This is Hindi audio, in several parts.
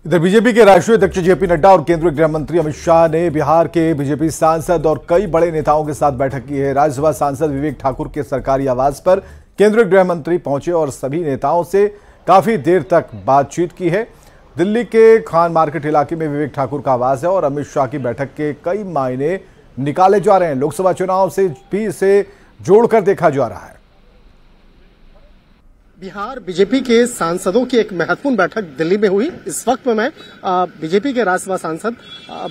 इधर बीजेपी के राष्ट्रीय अध्यक्ष जेपी नड्डा और केंद्रीय गृह मंत्री अमित शाह ने बिहार के बीजेपी सांसद और कई बड़े नेताओं के साथ बैठक की है। राज्यसभा सांसद विवेक ठाकुर के सरकारी आवास पर केंद्रीय गृह मंत्री पहुंचे और सभी नेताओं से काफी देर तक बातचीत की है। दिल्ली के खान मार्केट इलाके में विवेक ठाकुर का आवास है और अमित शाह की बैठक के कई मायने निकाले जा रहे हैं। लोकसभा चुनाव से भी इसे जोड़कर देखा जा रहा है। बिहार बीजेपी के सांसदों की एक महत्वपूर्ण बैठक दिल्ली में हुई। इस वक्त में मैं बीजेपी के राज्यसभा सांसद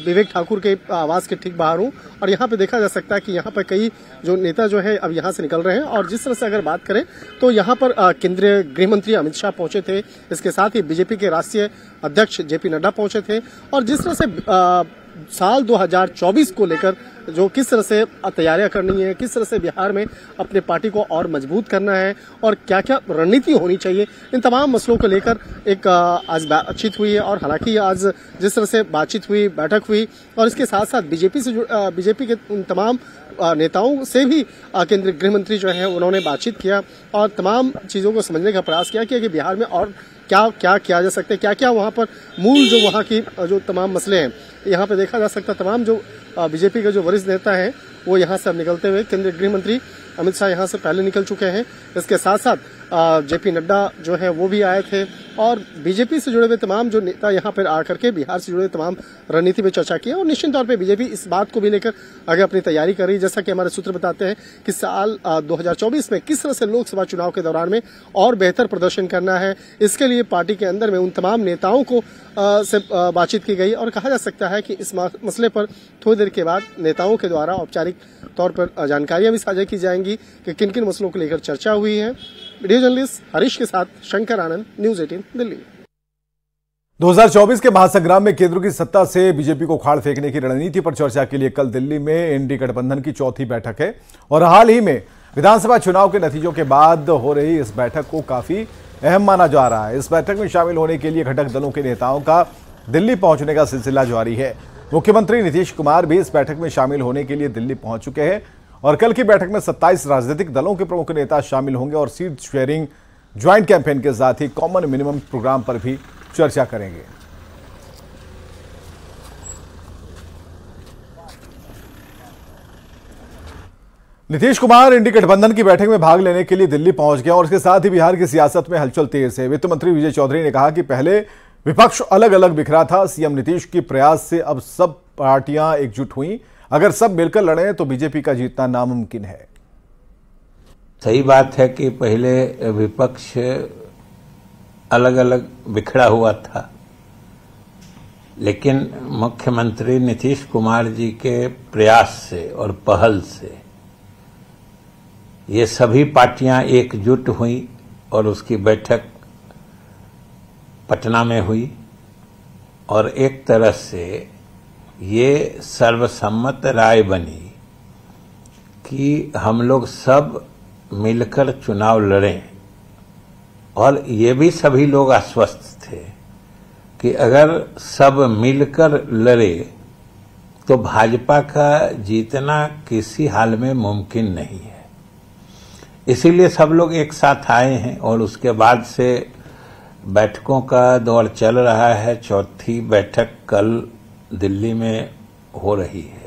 विवेक ठाकुर के आवास के ठीक बाहर हूं और यहां पे देखा जा सकता है कि यहां पर कई जो नेता जो है अब यहां से निकल रहे हैं और जिस तरह से अगर बात करें तो यहां पर केंद्रीय गृह मंत्री अमित शाह पहुंचे थे। इसके साथ ही बीजेपी के राष्ट्रीय अध्यक्ष जेपी नड्डा पहुंचे थे और जिस तरह से साल 2024 को लेकर जो किस तरह से तैयारियां करनी है, किस तरह से बिहार में अपने पार्टी को और मजबूत करना है और क्या क्या रणनीति होनी चाहिए, इन तमाम मसलों को लेकर एक आज बातचीत हुई है। और हालांकि आज जिस तरह से बातचीत हुई, बैठक हुई और इसके साथ साथ बीजेपी के उन तमाम नेताओं से भी केंद्रीय गृह मंत्री जो है उन्होंने बातचीत किया और तमाम चीजों को समझने का प्रयास किया कि बिहार में और क्या क्या किया जा सकता है, क्या क्या वहां पर मूल जो वहां की जो तमाम मसले हैं यहाँ पे देखा जा सकता है। तमाम जो बीजेपी के जो वरिष्ठ नेता हैं वो यहाँ से अब निकलते हुए, केंद्रीय गृह मंत्री अमित शाह यहाँ से पहले निकल चुके हैं। इसके साथ साथ जेपी नड्डा जो है वो भी आए थे और बीजेपी से जुड़े हुए तमाम जो नेता यहाँ पर आकर के बिहार से जुड़े तमाम रणनीति पे चर्चा की और निश्चित तौर पे बीजेपी इस बात को भी लेकर आगे अपनी तैयारी कर रही है। जैसा कि हमारे सूत्र बताते हैं कि साल 2024 में किस तरह से लोकसभा चुनाव के दौरान में और बेहतर प्रदर्शन करना है, इसके लिए पार्टी के अंदर में उन तमाम नेताओं को से बातचीत की गई और कहा जा सकता है कि इस मसले पर थोड़ी देर के बाद नेताओं के द्वारा औपचारिक तौर पर जानकारियां भी साझा की जाएंगी कि किन किन मसलों को लेकर चर्चा हुई है। वीडियो जर्नलिस्ट हरीश के साथ शंकर आनंद, न्यूज 18 दिल्ली। 2024 के महासंग्राम में केंद्र की सत्ता से बीजेपी को उखाड़ फेंकने की रणनीति पर चर्चा के लिए कल दिल्ली में एनडीए गठबंधन की चौथी बैठक है और हाल ही में विधानसभा चुनाव के नतीजों के बाद हो रही इस बैठक को काफी अहम माना जा रहा है। इस बैठक में शामिल होने के लिए घटक दलों के नेताओं का दिल्ली पहुंचने का सिलसिला जारी है। मुख्यमंत्री नीतीश कुमार भी इस बैठक में शामिल होने के लिए दिल्ली पहुंच चुके हैं और कल की बैठक में 27 राजनीतिक दलों के प्रमुख नेता शामिल होंगे और सीट शेयरिंग, ज्वाइंट कैंपेन के साथ ही कॉमन मिनिमम प्रोग्राम पर भी चर्चा करेंगे। नीतीश कुमार एनडीए गठबंधन की बैठक में भाग लेने के लिए दिल्ली पहुंच गए और इसके साथ ही बिहार की सियासत में हलचल तेज है। वित्त मंत्री विजय चौधरी ने कहा कि पहले विपक्ष अलग अलग बिखरा था, सीएम नीतीश के प्रयास से अब सब पार्टियां एकजुट हुई। अगर सब मिलकर लड़े तो बीजेपी का जीतना नामुमकिन है। सही बात है कि पहले विपक्ष अलग अलग बिखरा हुआ था, लेकिन मुख्यमंत्री नीतीश कुमार जी के प्रयास से और पहल से ये सभी पार्टियां एकजुट हुई और उसकी बैठक पटना में हुई और एक तरह से ये सर्वसम्मत राय बनी कि हम लोग सब मिलकर चुनाव लड़ें और ये भी सभी लोग आश्वस्त थे कि अगर सब मिलकर लड़े तो भाजपा का जीतना किसी हाल में मुमकिन नहीं है। इसीलिए सब लोग एक साथ आए हैं और उसके बाद से बैठकों का दौर चल रहा है। चौथी बैठक कल दिल्ली में हो रही है।